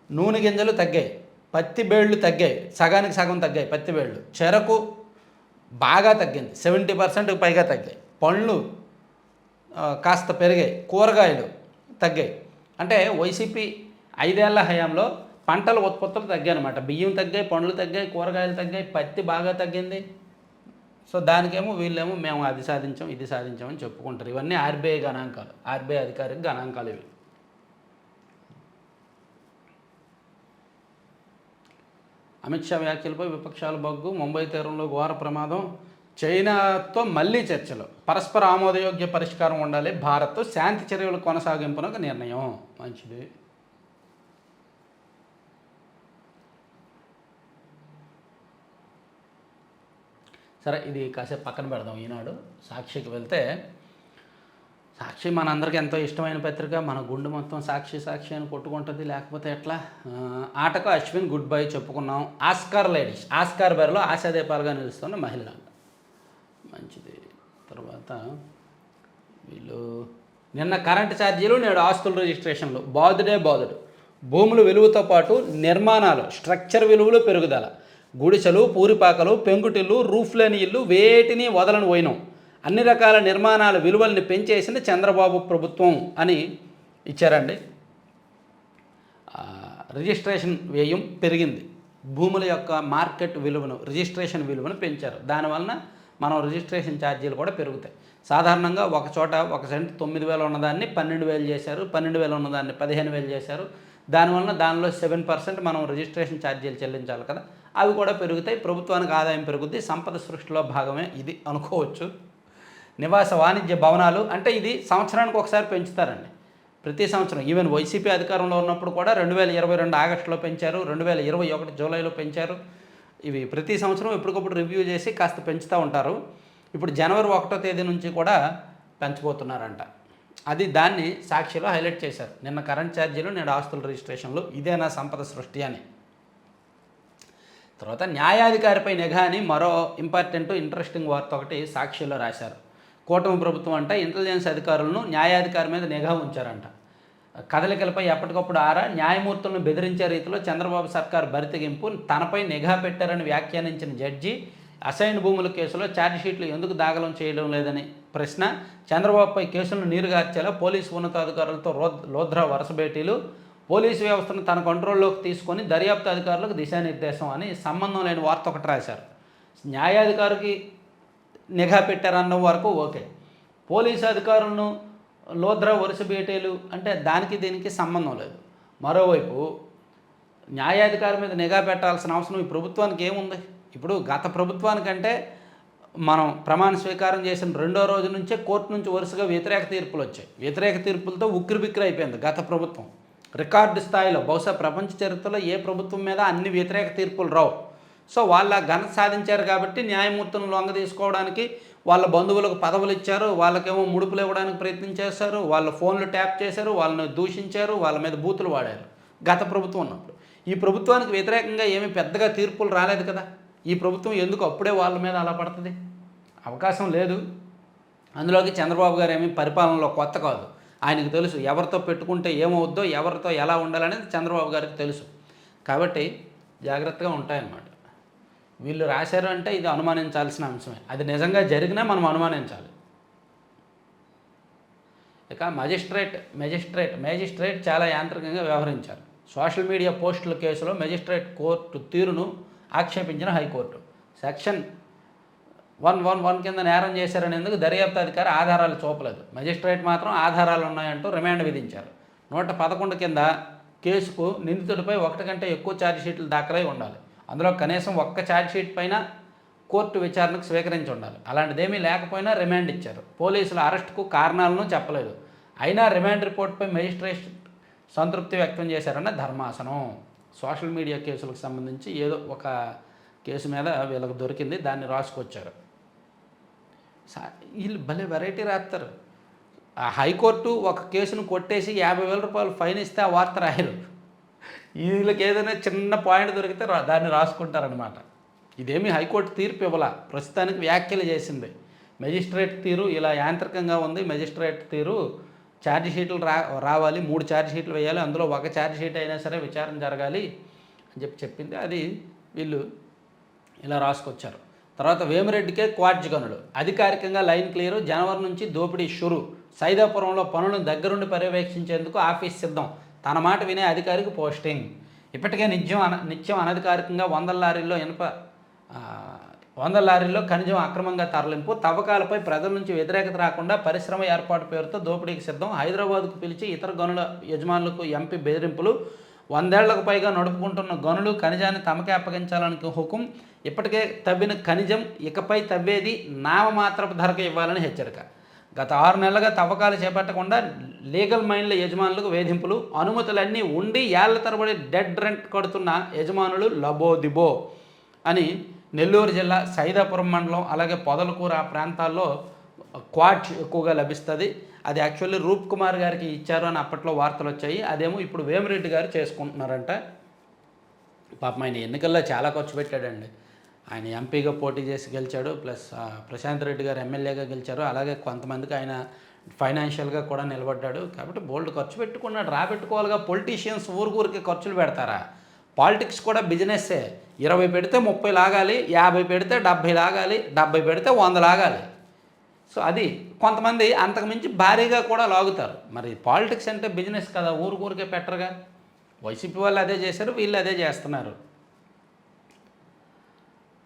నూనె గింజలు తగ్గాయి. పత్తి బేళ్ళు తగ్గాయి, సగానికి సగం తగ్గాయి పత్తి బేళ్ళు. చెరకు బాగా తగ్గింది, 70% పైగా తగ్గాయి. పండ్లు కాస్త పెరిగాయి, కూరగాయలు తగ్గాయి. అంటే వైసీపీ 5 ఏళ్ల హయాంలో పంటల ఉత్పత్తులు తగ్గాయి అనమాట. బియ్యం తగ్గాయి, పండ్లు తగ్గాయి, కూరగాయలు తగ్గాయి, పత్తి బాగా తగ్గింది. సో దానికేమో వీళ్ళేమో మేము అది సాధించాం, ఇది సాధించామని చెప్పుకుంటారు. ఇవన్నీ ఆర్బీఐ గణాంకాలు, ఆర్బీఐ అధికారిక గణాంకాలు ఇవి. అమిత్ షా వ్యాఖ్యలపై విపక్షాలు బగ్గు. ముంబై తీరంలో ఘోర ప్రమాదం. చైనాతో మళ్లీ చర్చలు. పరస్పర ఆమోదయోగ్య పరిష్కారం ఉండాలి. భారత్ శాంతి చర్యల కొనసాగింపునకు నిర్ణయం. మంచిది. సరే, ఇది కాసేపు పక్కన పెడదాం. ఈనాడు సాక్షికి వెళ్తే, సాక్షి మనందరికీ ఎంతో ఇష్టమైన పత్రిక. మన గుండె మొత్తం సాక్షి సాక్షి అని కొట్టుకుంటుంది, లేకపోతే ఎట్లా. ఆటకు అశ్విన్ గుడ్ బై చెప్పుకున్నాం. ఆస్కార్ లేడీస్, ఆస్కార్ బరిలో ఆశాదీపాలుగా నిలుస్తున్న మహిళ. మంచిది. తర్వాత వీళ్ళు నిన్న కరెంటు ఛార్జీలు, నేడు ఆస్తుల రిజిస్ట్రేషన్లు. బాదుడు. భూముల విలువతో పాటు నిర్మాణాలు, స్ట్రక్చర్ విలువలు పెరుగుదల. గుడిసెలు, పూరిపాకలు, పెంకుటిల్లు, రూఫ్ లేని ఇల్లు వేటిని వదలని పోయినాం. అన్ని రకాల నిర్మాణాల విలువల్ని పెంచేసింది చంద్రబాబు ప్రభుత్వం అని ఇచ్చారండి. రిజిస్ట్రేషన్ వ్యయం పెరిగింది. భూముల యొక్క మార్కెట్ విలువను, రిజిస్ట్రేషన్ విలువను పెంచారు. దానివలన మనం రిజిస్ట్రేషన్ ఛార్జీలు కూడా పెరుగుతాయి. సాధారణంగా ఒక చోట 1 సెంట్ 9,000 ఉన్నదాన్ని 12,000 చేశారు, 12,000 ఉన్నదాన్ని 15,000 చేశారు. దానివల్ల దానిలో 7% మనం రిజిస్ట్రేషన్ ఛార్జీలు చెల్లించాలి కదా, అవి కూడా పెరుగుతాయి. ప్రభుత్వానికి ఆదాయం పెరుగుద్ది. సంపద సృష్టిలో భాగమే ఇది అనుకోవచ్చు. నివాస వాణిజ్య భవనాలు అంటే ఇది సంవత్సరానికి ఒకసారి పెంచుతారండి, ప్రతి సంవత్సరం. ఈవెన్ వైసీపీ అధికారంలో ఉన్నప్పుడు కూడా 2022 ఆగస్టులో పెంచారు, 2021 జూలైలో పెంచారు. ఇవి ప్రతి సంవత్సరం ఎప్పటికప్పుడు రివ్యూ చేసి కాస్త పెంచుతూ ఉంటారు. ఇప్పుడు జనవరి 1వ తేదీ నుంచి కూడా పెంచబోతున్నారంట. అది దాన్ని సాక్షిలో హైలైట్ చేశారు. నిన్న కరెంట్ ఛార్జీలు, నేడు ఆస్తుల రిజిస్ట్రేషన్లు, ఇదేనా సంపద సృష్టి అని. తర్వాత న్యాయాధికారిపై నిఘా అని మరో ఇంట్రెస్టింగ్ వార్త ఒకటి సాక్షిలో రాశారు. కూటమి ప్రభుత్వం అంట ఇంటెలిజెన్స్ అధికారులను న్యాయాధికారి మీద నిఘా ఉంచారంట. కదలికలపై ఎప్పటికప్పుడు ఆరా, న్యాయమూర్తులను బెదిరించే రీతిలో చంద్రబాబు సర్కార్ బరితెగింపు, తనపై నిఘా పెట్టారని వ్యాఖ్యానించిన జడ్జి అసైన్ భూముల కేసులో ఛార్జిషీట్లు ఎందుకు దాఖలు చేయడం లేదని ప్రశ్న. చంద్రబాబుపై కేసులను నీరుగార్చేలా పోలీసు ఉన్నతాధికారులతో లోధ్రా వరుస భేటీలు. పోలీసు వ్యవస్థను తన కంట్రోల్లోకి తీసుకొని దర్యాప్తు అధికారులకు దిశానిర్దేశం అని సంబంధం లేని వార్త ఒకటి రాశారు. న్యాయాధికారికి నిఘా పెట్టారన్న వరకు ఓకే. పోలీసు అధికారులను లోధ్రా వరుస భేటీలు అంటే దానికి దీనికి సంబంధం లేదు. మరోవైపు న్యాయాధికారి మీద నిఘా పెట్టాల్సిన అవసరం ఈ ప్రభుత్వానికి ఏముంది? ఇప్పుడు గత ప్రభుత్వానికంటే మనం ప్రమాణ స్వీకారం చేసిన రెండో రోజు నుంచే కోర్టు నుంచి వరుసగా వ్యతిరేక తీర్పులు వచ్చాయి. వ్యతిరేక తీర్పులతో ఉక్కిరిబిక్కిరి అయిపోయింది గత ప్రభుత్వం. రికార్డు స్థాయిలో బహుశా ప్రపంచ చరిత్రలో ఏ ప్రభుత్వం మీద అన్ని వ్యతిరేక తీర్పులు రావు. సో వాళ్ళ ఘనత సాధించారు కాబట్టి న్యాయమూర్తులను లొంగ తీసుకోవడానికి వాళ్ళ బంధువులకు పదవులు ఇచ్చారు, వాళ్ళకేమో ముడుపులు ఇవ్వడానికి ప్రయత్నం చేశారు, వాళ్ళ ఫోన్లు ట్యాప్ చేశారు, వాళ్ళని దూషించారు, వాళ్ళ మీద బూతులు వాడారు గత ప్రభుత్వం ఉన్నప్పుడు. ఈ ప్రభుత్వానికి వ్యతిరేకంగా ఏమీ పెద్దగా తీర్పులు రాలేదు కదా. ఈ ప్రభుత్వం ఎందుకు అప్పుడే వాళ్ళ మీద అలా పడుతుంది? అవకాశం లేదు. అందులోకి చంద్రబాబు గారు ఏమీ పరిపాలనలో కొత్త కాదు. ఆయనకు తెలుసు ఎవరితో పెట్టుకుంటే ఏమవుద్దో, ఎవరితో ఎలా ఉండాలనేది చంద్రబాబు గారికి తెలుసు. కాబట్టి జాగ్రత్తగా ఉంటాయన్నమాట. వీళ్ళు రాశారు అంటే ఇది అనుమానించాల్సిన అంశమే. అది నిజంగా జరిగినా మనం అనుమానించాలి. ఇక మెజిస్ట్రేట్ చాలా యాంత్రికంగా వ్యవహరించారు. సోషల్ మీడియా పోస్టుల కేసులో మెజిస్ట్రేట్ కోర్టు తీరును ఆక్షేపించిన హైకోర్టు. సెక్షన్ 111 కింద నేరం చేశారనేందుకు దర్యాప్తు అధికారి ఆధారాలు చూపలేదు. మెజిస్ట్రేట్ మాత్రం ఆధారాలు ఉన్నాయంటూ రిమాండ్ విధించారు. 111 కింద కేసుకు నిందితుడిపై ఒకటి కంటే ఎక్కువ ఛార్జిషీట్లు దాఖలై ఉండాలి. అందులో కనీసం ఒక్క ఛార్జిషీట్ పైన కోర్టు విచారణకు స్వీకరించి ఉండాలి. అలాంటిదేమీ లేకపోయినా రిమాండ్ ఇచ్చారు. పోలీసుల అరెస్టుకు కారణాలను చెప్పలేదు. అయినా రిమాండ్ రిపోర్ట్పై మెజిస్ట్రేట్ సంతృప్తి వ్యక్తం చేశారన్న ధర్మాసనం. సోషల్ మీడియా కేసులకు సంబంధించి ఏదో ఒక కేసు మీద వీళ్ళకి దొరికింది, దాన్ని రాసుకొచ్చారు. వీళ్ళు భలే వెరైటీ రాస్తారు. ఆ హైకోర్టు ఒక కేసును కొట్టేసి 50,000 రూపాయలు ఫైన్ ఇస్తే ఆ వార్త రాయరు. వీళ్ళకి ఏదైనా చిన్న పాయింట్ దొరికితే దాన్ని రాసుకుంటారనమాట. ఇదేమీ హైకోర్టు తీర్పు ఇవ్వాల, ప్రస్తుతానికి వ్యాఖ్యలు చేసింది. మెజిస్ట్రేట్ తీరు ఇలా యాంత్రికంగా ఉంది. మెజిస్ట్రేట్ తీరు ఛార్జిషీట్లు రావాలి, 3 ఛార్జిషీట్లు వేయాలి, అందులో ఒక ఛార్జిషీట్ అయినా సరే విచారణ జరగాలి అని చెప్పింది. అది వీళ్ళు ఇలా రాసుకొచ్చారు. తర్వాత వేమిరెడ్డికే క్వాడ్జ్ గనులు అధికారికంగా లైన్ క్లియరు. జనవరి నుంచి దోపిడీ షురు. సైదాపురంలో పనులను దగ్గరుండి పర్యవేక్షించేందుకు ఆఫీస్ సిద్ధం. తన మాట వినే అధికారికి పోస్టింగ్. ఇప్పటికే నిత్యం అనధికారికంగా 100 లారీల్లో ఖనిజం అక్రమంగా తరలింపు. తవ్వకాలపై ప్రజల నుంచి వ్యతిరేకత రాకుండా పరిశ్రమ ఏర్పాటు పేరుతో దోపిడీకి సిద్ధం. హైదరాబాద్కు పిలిచి ఇతర గనుల యజమానులకు ఎంపీ బెదిరింపులు. 100 ఏళ్లకు పైగా నడుపుకుంటున్న గనులు ఖనిజాన్ని తమకే అప్పగించాలని హుకుం. ఇప్పటికే తవ్విన ఖనిజం ఇకపై తవ్వేది నామమాత్రపు ధరకు ఇవ్వాలని హెచ్చరిక. గత 6 నెలలుగా తవ్వకాలు చేపట్టకుండా లీగల్ మైన్ల యజమానులకు వేధింపులు. అనుమతులన్నీ ఉండి ఏళ్ల తరబడి డెడ్ రెంట్ కడుతున్న యజమానులు లబోదిబో అని నెల్లూరు జిల్లా సైదాపురం మండలం అలాగే పొదలకూర ఆ ప్రాంతాల్లో క్వాడ్జ్ ఎక్కువగా లభిస్తుంది. అది యాక్చువల్లీ రూప్ కుమార్ గారికి ఇచ్చారు అని అప్పట్లో వార్తలు వచ్చాయి. అదేమో ఇప్పుడు వేమిరెడ్డి గారు చేసుకుంటున్నారంట. పాపం ఆయన ఎన్నికల్లో చాలా ఖర్చు పెట్టాడండి. ఆయన ఎంపీగా పోటీ చేసి గెలిచాడు, ప్లస్ ప్రశాంత్ రెడ్డి గారు ఎమ్మెల్యేగా గెలిచారు. అలాగే కొంతమందికి ఆయన ఫైనాన్షియల్గా కూడా నిలబడ్డాడు. కాబట్టి బోల్డ్ ఖర్చు పెట్టుకున్నాడు. రాబెట్టుకోవాలిగా. పొలిటీషియన్స్ ఊరికి ఖర్చులు పెడతారా? పాలిటిక్స్ కూడా బిజినెస్సే. 20 పెడితే 30 లాగాలి, 50 పెడితే 70 లాగాలి, 70 పెడితే 100 లాగాలి. సో అది కొంతమంది అంతకుమించి భారీగా కూడా లాగుతారు. మరి పాలిటిక్స్ అంటే బిజినెస్ కదా, ఊరికే పెట్టరుగా. వైసీపీ వాళ్ళు అదే చేశారు, వీళ్ళు అదే చేస్తున్నారు.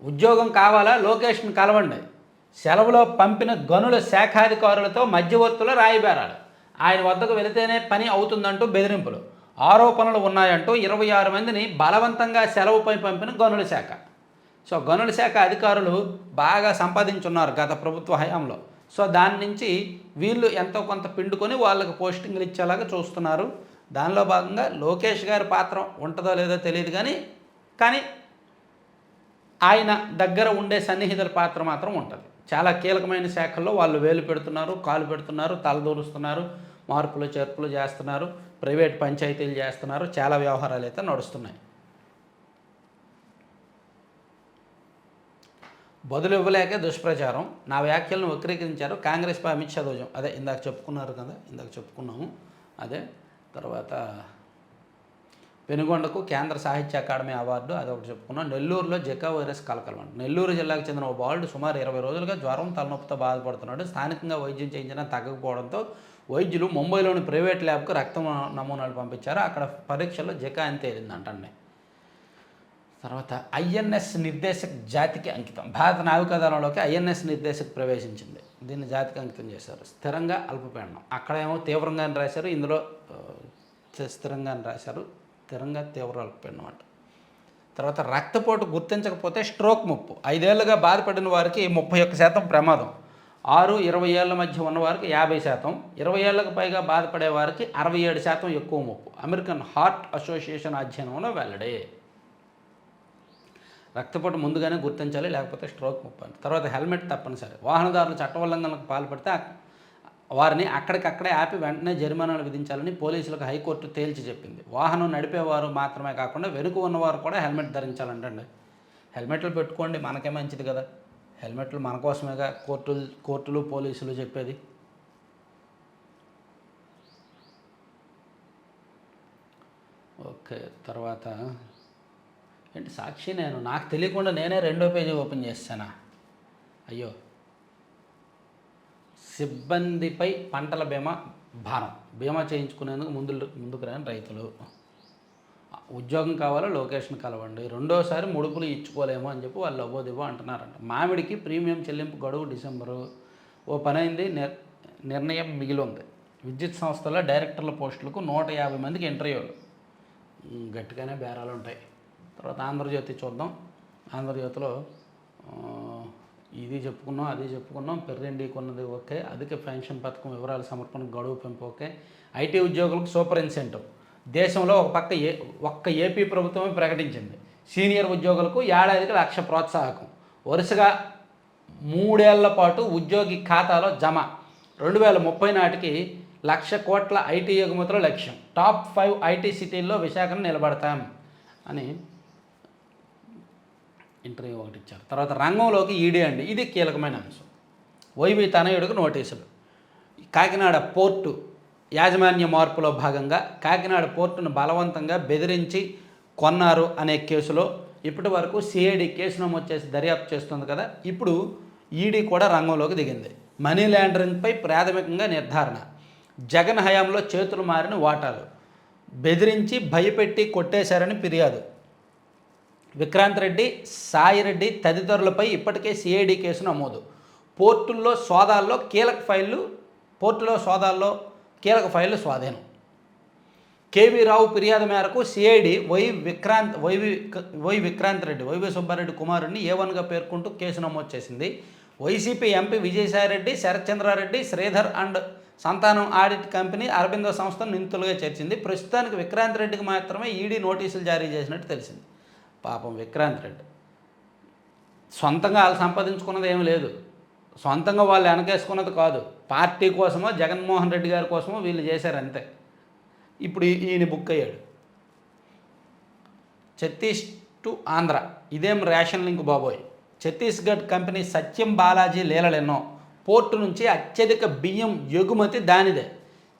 ఉద్యోగం కావాలా? లోకేష్ని కలవండి. సెలవులో పంపిన గనుల శాఖాధికారులతో మధ్యవర్తుల రాయిబేరాలు. ఆయన వద్దకు వెళితేనే పని అవుతుందంటూ బెదిరింపులు. ఆరోపణలు ఉన్నాయంటూ 26 మందిని బలవంతంగా సెలవుపై పంపిన గనుల శాఖ. సో గనుల శాఖ అధికారులు బాగా సంపాదించున్నారు గత ప్రభుత్వ హయాంలో. సో దాని నుంచి వీళ్ళు ఎంతో కొంత పిండుకొని వాళ్ళకి పోస్టింగ్లు ఇచ్చేలాగా చూస్తున్నారు. దానిలో భాగంగా లోకేష్ గారి పాత్ర ఉంటుందో లేదో తెలియదు కానీ ఆయన దగ్గర ఉండే సన్నిహితుల పాత్ర మాత్రం ఉంటుంది. చాలా కీలకమైన శాఖల్లో వాళ్ళు వేలు పెడుతున్నారు, కాలు పెడుతున్నారు, తలదూరుస్తున్నారు, మార్పులు చేర్పులు చేస్తున్నారు, ప్రైవేట్ పంచాయతీలు చేస్తున్నారు. చాలా వ్యవహారాలు అయితే నడుస్తున్నాయి. బదులు ఇవ్వలేక దుష్ప్రచారం. నా వ్యాఖ్యలను వక్రీకరించారు కాంగ్రెస్పై అమిత్ షా ధ్వజం. అదే ఇందాక చెప్పుకున్నాము. అదే తర్వాత పెనుగొండకు కేంద్ర సాహిత్య అకాడమీ అవార్డు, అదొకటి చెప్పుకున్నాం. నెల్లూరులో జికా వైరస్ కలకలం. నెల్లూరు జిల్లాకు చెందిన ఓ బాలుడు సుమారు 20 రోజులుగా జ్వరం, తలనొప్పితో బాధపడుతున్నాడు. స్థానికంగా వైద్యం చేయించినా తగ్గకపోవడంతో వైద్యులు ముంబైలోని ప్రైవేట్ ల్యాబ్కు రక్తం నమూనాలు పంపించారు. అక్కడ పరీక్షల్లో జికా అని తేలిందంటండి. తర్వాత ఐఎన్ఎస్ నిర్దేశక్ జాతికి అంకితం. భారత నావికాదళంలోకి ఐఎన్ఎస్ నిర్దేశక్ ప్రవేశించింది. దీన్ని జాతికి అంకితం చేశారు. స్థిరంగా అల్పపీడనం. అక్కడేమో తీవ్రంగా అని రాశారు, ఇందులో స్థిరంగా అని రాశారు. స్థిరంగా తీవ్ర అల్పపీడనం అంట. తర్వాత రక్తపోటు గుర్తించకపోతే స్ట్రోక్ ముప్పు. 5 ఏళ్లుగా బాధపడిన వారికి 31% ప్రమాదం. 6-20 ఏళ్ల మధ్య ఉన్నవారికి 50%, 20 ఏళ్లకు పైగా బాధపడే వారికి 67% ఎక్కువ ముప్పు. అమెరికన్ హార్ట్ అసోసియేషన్ అధ్యయనంలో వెల్లడే. రక్తపోటు ముందుగానే గుర్తించాలి, లేకపోతే స్ట్రోక్ ముప్పు అంట. తర్వాత హెల్మెట్ తప్పనిసరి. వాహనదారులు చట్టోల్లంఘనలకు పాల్పడితే వారిని అక్కడికక్కడే ఆపి వెంటనే జరిమానాలు విధించాలని పోలీసులకు హైకోర్టు తేల్చి చెప్పింది. వాహనం నడిపేవారు మాత్రమే కాకుండా వెనుక ఉన్నవారు కూడా హెల్మెట్ ధరించాలంటండి. హెల్మెట్లు పెట్టుకోండి, మనకే మంచిది కదా. హెల్మెట్లు మన కోసమేగా కోర్టులు పోలీసులు చెప్పేది. ఓకే. తర్వాత ఏంటి సాక్షి, నాకు తెలియకుండా నేనే 2వ పేజీ ఓపెన్ చేస్తానా? అయ్యో. సిబ్బందిపై పంటల బీమా భారం. బీమా చేయించుకునేందుకు ముందుకు రాని రైతులు. ఉద్యోగం కావాలో లొకేషన్ కలవండి, రెండోసారి ముడుపులు ఇచ్చుకోలేమో అని చెప్పి వాళ్ళు అవ్వదివ్వో అంటున్నారంట. మామిడికి ప్రీమియం చెల్లింపు గడువు డిసెంబరు. ఓ పనైంది, నిర్ణయం మిగిలి ఉంది. విద్యుత్ సంస్థల డైరెక్టర్ల పోస్టులకు 150 మందికి ఇంటర్వ్యూలు. గట్టిగానే బేరాలు ఉంటాయి. తర్వాత ఆంధ్రజ్యోతి చూద్దాం. ఆంధ్రజ్యోతిలో ఇది చెప్పుకున్నాం, అది చెప్పుకున్నాం. పెర్రెండికి ఉన్నది ఓకే. అధిక పెన్షన్ పథకం వివరాల సమర్పణ గడువు పెంపు ఓకే. ఐటీ ఉద్యోగులకు సూపర్ ఇన్సెంటివ్. దేశంలో ఒక్క ఏపీ ప్రభుత్వమే ప్రకటించింది. సీనియర్ ఉద్యోగులకు ఏడాదికి 1,00,000 ప్రోత్సాహకం. వరుసగా 3 ఏళ్ల పాటు ఉద్యోగి ఖాతాలో జమ. 2030 నాటికి 1,00,000 కోట్ల ఐటీ ఎగుమతుల లక్ష్యం. టాప్ 5 ఐటీ సిటీల్లో విశాఖను నిలబడతాం అని ఇంటర్వ్యూ ఒకటి ఇచ్చారు. తర్వాత రంగంలోకి ఈడీ అండి, ఇది కీలకమైన అంశం. వైవి తనయుడికి నోటీసులు. కాకినాడ పోర్టు యాజమాన్య మార్పులో భాగంగా కాకినాడ పోర్టును బలవంతంగా బెదిరించి కొన్నారు అనే కేసులో ఇప్పటి వరకు సిఐడి కేసు నమోదు చేసి దర్యాప్తు చేస్తుంది కదా. ఇప్పుడు ఈడీ కూడా రంగంలోకి దిగింది. మనీ లాండరింగ్పై ప్రాథమికంగా నిర్ధారణ. జగన్ హయాంలో చేతులు మారిన వాటాలు. బెదిరించి భయపెట్టి కొట్టేశారని ఫిర్యాదు. విక్రాంత్ రెడ్డి, సాయిరెడ్డి తదితరులపై ఇప్పటికే సిఐడి కేసు నమోదు. పోర్టుల్లో సోదాల్లో కీలక ఫైళ్లు స్వాధీనం. కేవీ రావు ఫిర్యాదు మేరకు సిఐడి వైవి సుబ్బారెడ్డి కుమారుడిని A1గా పేర్కొంటూ కేసు నమోదు చేసింది. YCP MP Vijayasai Reddy, Sharathchandrareddy, Sridhar and సంతానం ఆడిట్ కంపెనీ అరబిందో సంస్థను నిందితులుగా చేర్చింది. ప్రస్తుతానికి విక్రాంత్ రెడ్డికి మాత్రమే ఈడీ నోటీసులు జారీ చేసినట్టు తెలిసింది. పాపం విక్రాంత్ రెడ్డి సొంతంగా వాళ్ళు సంపాదించుకున్నది ఏమీ లేదు, సొంతంగా వాళ్ళు వెనకేసుకున్నది కాదు. పార్టీ కోసమో జగన్మోహన్ రెడ్డి గారి కోసమో వీళ్ళు చేశారు అంతే. ఇప్పుడు ఈయన బుక్ అయ్యాడు. ఛత్తీస్ టు ఆంధ్ర, ఇదేం రేషన్ లింక్ బాబోయ్. ఛత్తీస్గఢ్ కంపెనీ సత్యం బాలాజీ లీలలెన్నో. పోర్టు నుంచి అత్యధిక బియ్యం ఎగుమతి దానిదే.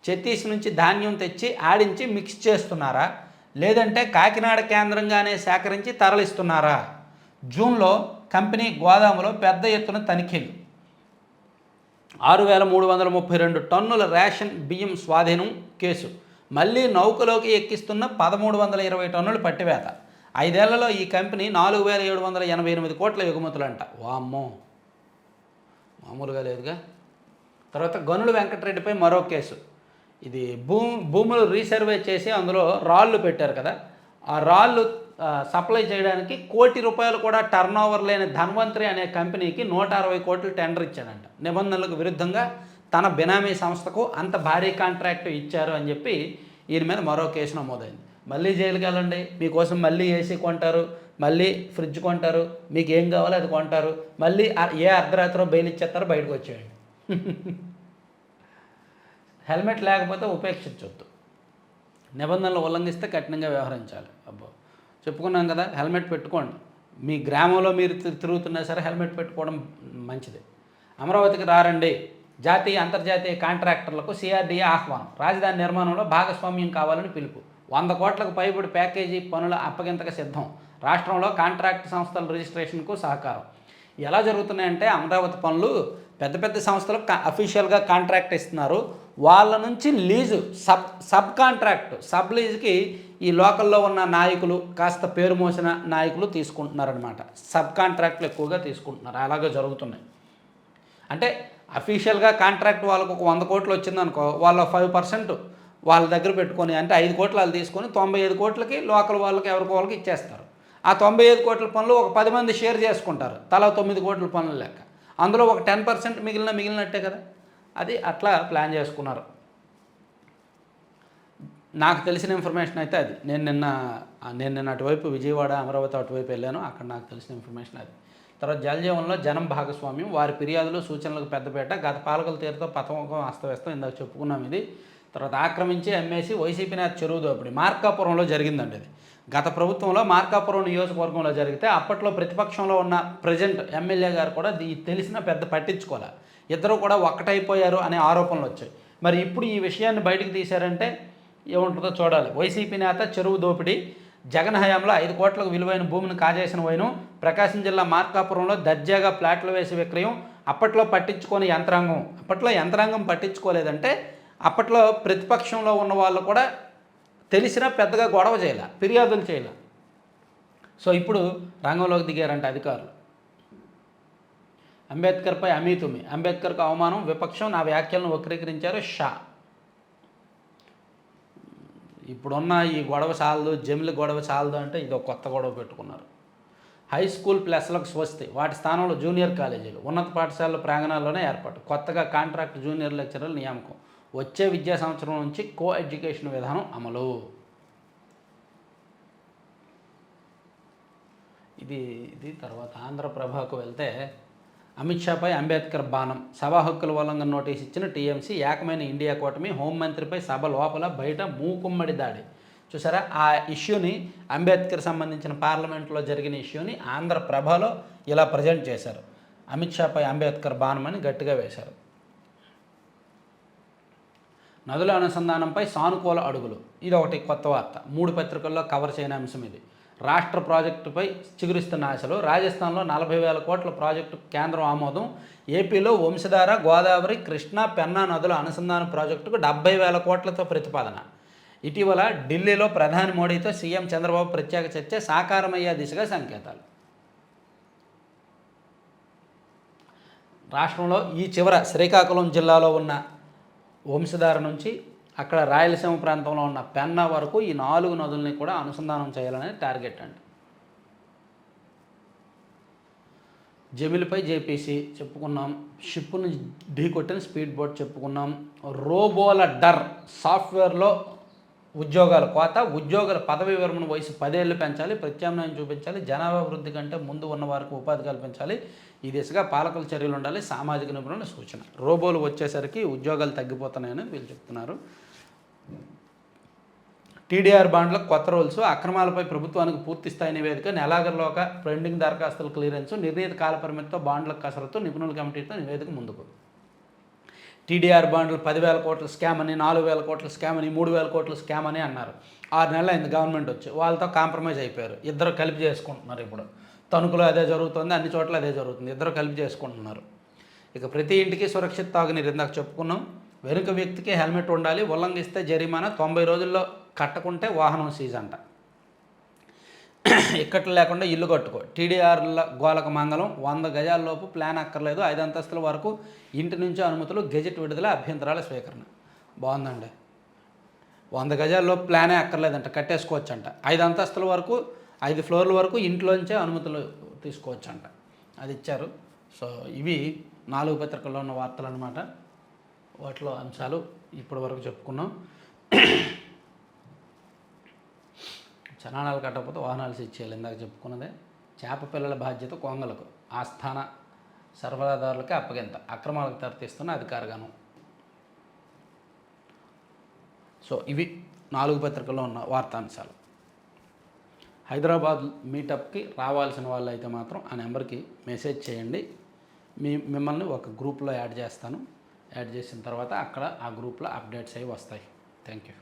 ఛత్తీస్ నుంచి ధాన్యం తెచ్చి ఆడించి మిక్స్ చేస్తున్నారా, లేదంటే కాకినాడ కేంద్రంగానే సేకరించి తరలిస్తున్నారా? జూన్లో కంపెనీ గోదాములో పెద్ద ఎత్తున తనిఖీలు. 6,332 టన్నుల రేషన్ బియ్యం స్వాధీనం కేసు. మళ్ళీ నౌకలోకి ఎక్కిస్తున్న 1,320 టన్నులు పట్టివేత. 5 ఏళ్లలో ఈ కంపెనీ 4,788 కోట్ల ఎగుమతులంట. వామ్మో, మామూలుగా లేదుగా. తర్వాత గనుల వెంకటరెడ్డిపై మరో కేసు. ఇది భూములు రీసర్వే చేసి అందులో రాళ్ళు పెట్టారు కదా, ఆ రాళ్ళు సప్లై చేయడానికి ₹1 కోటి కూడా టర్నోవర్ లేని ధన్వంతరి అనే కంపెనీకి 160 కోట్లు టెండర్ ఇచ్చాడంట. నిబంధనలకు విరుద్ధంగా తన బినామీ సంస్థకు అంత భారీ కాంట్రాక్టు ఇచ్చారు అని చెప్పి ఈయన మీద మరో కేసు నమోదైంది. మళ్ళీ జైలుకి వెళ్ళండి, మీకోసం మళ్ళీ ఏసీ కొంటారు, మళ్ళీ ఫ్రిడ్జ్ కొంటారు, మీకు ఏం కావాలో అది కొంటారు, మళ్ళీ ఏ అర్ధరాత్రో బెయిల్ ఇచ్చేస్తారో బయటకు వచ్చేయండి. హెల్మెట్ లేకపోతే ఉపేక్షించొద్దు, నిబంధనలు ఉల్లంఘిస్తే కఠినంగా వ్యవహరించాలి. అబ్బో చెప్పుకున్నాం కదా, హెల్మెట్ పెట్టుకోండి. మీ గ్రామంలో మీరు తిరుగుతున్నా సరే హెల్మెట్ పెట్టుకోవడం మంచిది. అమరావతికి రారండి, జాతీయ అంతర్జాతీయ కాంట్రాక్టర్లకు సిఆర్డీఏ ఆహ్వానం. రాజధాని నిర్మాణంలో భాగస్వామ్యం కావాలని పిలుపు. 100 కోట్లకు పైబడి ప్యాకేజీ పనుల అప్పగింతకు సిద్ధం. రాష్ట్రంలో కాంట్రాక్ట్ సంస్థల రిజిస్ట్రేషన్కు సహకారం. ఎలా జరుగుతున్నాయంటే అమరావతి పనులు పెద్ద పెద్ద సంస్థలు అఫీషియల్గా కాంట్రాక్ట్ ఇస్తున్నారు. వాళ్ళ నుంచి లీజు సబ్ కాంట్రాక్ట్ సబ్ లీజుకి ఈ లోకల్లో ఉన్న నాయకులు కాస్త పేరు మోసిన నాయకులు తీసుకుంటున్నారనమాట. సబ్ కాంట్రాక్ట్లు ఎక్కువగా తీసుకుంటున్నారు. అలాగే జరుగుతున్నాయి. అంటే అఫీషియల్గా కాంట్రాక్ట్ వాళ్ళకు ఒక 100 కోట్లు వచ్చిందనుకో, వాళ్ళ 5% వాళ్ళ దగ్గర పెట్టుకొని, అంటే 5 కోట్లు వాళ్ళు తీసుకొని 95 కోట్లకి లోకల్ వాళ్ళకి ఎవరికి వాళ్ళకి ఇచ్చేస్తారు. ఆ 95 కోట్ల పనులు ఒక 10 మంది షేర్ చేసుకుంటారు, తలా 9 కోట్ల పనులు లెక్క. అందులో ఒక 10% మిగిలినట్టే కదా. అది అట్లా ప్లాన్ చేసుకున్నారు. నాకు తెలిసిన ఇన్ఫర్మేషన్ అయితే అది. నేను నిన్న అటువైపు విజయవాడ, అమరావతి అటువైపు వెళ్ళాను. అక్కడ నాకు తెలిసిన ఇన్ఫర్మేషన్ అది. తర్వాత జలజీవన్లో జనం భాగస్వామ్యం, వారి ఫిర్యాదులు సూచనలకు పెద్దపేట, గత పాలకుల తీరుతో పథకం అస్తవ్యస్తం, ఇందాక చెప్పుకున్నాం ఇది. తర్వాత ఆక్రమించి అమ్మేసి వైసీపీ నేత చెరువు దోపిడీ మార్కాపురంలో జరిగిందండి. ఇది గత ప్రభుత్వంలో మార్కాపురం నియోజకవర్గంలో జరిగితే అప్పట్లో ప్రతిపక్షంలో ఉన్న ప్రజెంట్ ఎమ్మెల్యే గారు కూడా తెలిసిన పెద్ద పట్టించుకోలే. ఇద్దరు కూడా ఒక్కటైపోయారు అనే ఆరోపణలు వచ్చాయి. మరి ఇప్పుడు ఈ విషయాన్ని బయటకు తీశారంటే ఏముంటుందో చూడాలి. వైసీపీ నేత చెరువు దోపిడీ, జగన్ హయాంలో 5 కోట్లకు విలువైన భూమిని కాజేసిన వైను, ప్రకాశం జిల్లా మార్కాపురంలో దర్జాగా ప్లాట్లు వేసి విక్రయం, అప్పట్లో యంత్రాంగం పట్టించుకోలేదంటే అప్పట్లో ప్రతిపక్షంలో ఉన్న వాళ్ళు కూడా తెలిసినా పెద్దగా గొడవ చేయాల, ఫిర్యాదులు చేయాల. సో ఇప్పుడు రంగంలోకి దిగారంట అధికారులు. అంబేద్కర్పై అమీతుమి, అంబేద్కర్కు అవమానం, విపక్షం నా వ్యాఖ్యలను వక్రీకరించారు షా. ఇప్పుడున్న ఈ గొడవ చాలదు, జమిలి గొడవ చాలదు అంటే ఇది ఒక కొత్త గొడవ పెట్టుకున్నారు. హై స్కూల్ ప్లస్లకు స్వస్తి, వాటి స్థానంలో జూనియర్ కాలేజీలు, ఉన్నత పాఠశాలల ప్రాంగణాల్లోనే ఏర్పాటు, కొత్తగా కాంట్రాక్ట్ జూనియర్ లెక్చరర్ల నియామకం, వచ్చే విద్యా సంవత్సరం నుంచి కో ఎడ్యుకేషన్ విధానం అమలు. ఇది తర్వాత ఆంధ్రప్రభకు వెళ్తే, అమిత్ షాపై అంబేద్కర్ బాణం, సభా హక్కుల ఉల్లంఘన నోటీస్ ఇచ్చిన టీఎంసీ, ఏకమైన ఇండియా కూటమి, హోంమంత్రిపై సభ లోపల బయట మూకుమ్మడి దాడి. చూసారా, ఆ ఇష్యూని, అంబేద్కర్ సంబంధించిన పార్లమెంట్లో జరిగిన ఇష్యూని ఆంధ్రప్రభలో ఇలా ప్రజెంట్ చేశారు. అమిత్ షాపై అంబేద్కర్ బాణం అని గట్టిగా వేశారు. నదుల అనుసంధానంపై సానుకూల అడుగులు, ఇది ఒకటి కొత్త వార్త. 3 పత్రికల్లో కవర్ చేయని అంశం ఇది. రాష్ట్ర ప్రాజెక్టుపై చిగురిస్తున్న ఆశలు, రాజస్థాన్లో 40,000 కోట్ల ప్రాజెక్టు కేంద్రం ఆమోదం, ఏపీలో వంశధార, గోదావరి, కృష్ణా, పెన్నా నదుల అనుసంధాన ప్రాజెక్టుకు 70,000 కోట్లతో ప్రతిపాదన. ఇటీవల ఢిల్లీలో ప్రధాని మోడీతో సీఎం చంద్రబాబు ప్రత్యేక చర్చ, సాకారమయ్యే దిశగా సంకేతాలు. రాష్ట్రంలో ఈ చివర శ్రీకాకుళం జిల్లాలో ఉన్న వంశధార నుంచి అక్కడ రాయలసీమ ప్రాంతంలో ఉన్న పెన్నా వరకు ఈ 4 నదుల్ని కూడా అనుసంధానం చేయాలనే టార్గెట్ అండి. జమిలిపై జేపీసీ చెప్పుకున్నాం, షిప్ను ఢీకొట్టిన స్పీడ్ బోట్ చెప్పుకున్నాం, రోబోల డర్, సాఫ్ట్వేర్లో ఉద్యోగాల కోత, ఉద్యోగుల పదవి విరమణ వయసు 10 ఏళ్ళు పెంచాలి, ప్రత్యామ్నాయం చూపించాలి, జనాభా వృద్ధి కంటే ముందు ఉన్న వారికి ఉపాధి కల్పించాలి, ఈ దిశగా పాలకుల చర్యలు ఉండాలి, సామాజిక నిపుణుల సూచన. రోబోలు వచ్చేసరికి ఉద్యోగాలు తగ్గిపోతున్నాయని వీళ్ళు చెప్తున్నారు. టీడీఆర్ బాండ్లకు కొత్త రూల్స్, అక్రమాలపై ప్రభుత్వానికి పూర్తి స్థాయి నివేదిక, నెలాఖరులోగా పెండింగ్ దరఖాస్తుల క్లియరెన్స్, నిర్ణీత కాలపరిమితితో బాండ్లకు కసరత్తు, నిపుణుల కమిటీతో నివేదిక ముందుకు. టీడీఆర్ బాండ్లు 10,000 కోట్ల స్కామ్ అని, 4,000 కోట్ల స్కామ్ అని, 3,000 కోట్ల స్కామ్ అని అన్నారు. 6 నెలలు అయింది గవర్నమెంట్ వచ్చి, వాళ్ళతో కాంప్రమైజ్ అయిపోయారు. ఇద్దరు కలిపి చేసుకుంటున్నారు. ఇప్పుడు తణుకులో అదే జరుగుతుంది, అన్ని చోట్ల అదే జరుగుతుంది. ఇద్దరు కలిపి చేసుకుంటున్నారు. ఇక ప్రతి ఇంటికి సురక్షిత తాగునీరు ఇందాక చెప్పుకున్నాం. వెనుక వ్యక్తికి హెల్మెట్ ఉండాలి, ఉల్లంఘిస్తే జరిమానా, 90 రోజుల్లో కట్టకుంటే వాహనం సీజ్ అంట. ఇక్కట్లు లేకుండా ఇల్లు కట్టుకో, టీడీఆర్ల గోలక మంగళం, 100 గజాల్లోపు ప్లాన్ అక్కర్లేదు, 5 అంతస్తుల వరకు ఇంటి నుంచి అనుమతులు, గెజెట్ విడుదల, అభ్యంతరాల స్వీకరణ. బాగుందండి. 100 గజాల్లోపు ప్లానే అక్కర్లేదంట, కట్టేసుకోవచ్చంట. 5 అంతస్తుల వరకు, 5 ఫ్లోర్ల వరకు ఇంట్లోంచే అనుమతులు తీసుకోవచ్చంట. అది ఇచ్చారు. సో ఇవి 4 పత్రికల్లో ఉన్న వార్తలు అన్నమాట. వాటిలో అంశాలు ఇప్పటి వరకు చెప్పుకున్నాం. చనానాలు కట్టకపోతే వాహనాలు సీజ్ చేయాలి, ఇందాక చెప్పుకున్నదే. చేప పిల్లల బాధ్యత కొంగలకు, ఆస్థాన సరఫరాదారులకి అప్పగింత, అక్రమాలకు తెరతీస్తున్న అధికారగానం. సో ఇవి 4 పత్రికల్లో ఉన్న వార్తాంశాలు. హైదరాబాద్ మీటప్కి రావాల్సిన వాళ్ళు అయితే మాత్రం ఆ నెంబర్కి మెసేజ్ చేయండి. మిమ్మల్ని ఒక గ్రూప్లో యాడ్ చేస్తాను. యాడ్ చేసిన తర్వాత అక్కడ ఆ గ్రూప్లో అప్డేట్స్ అవి వస్తాయి. Thank you.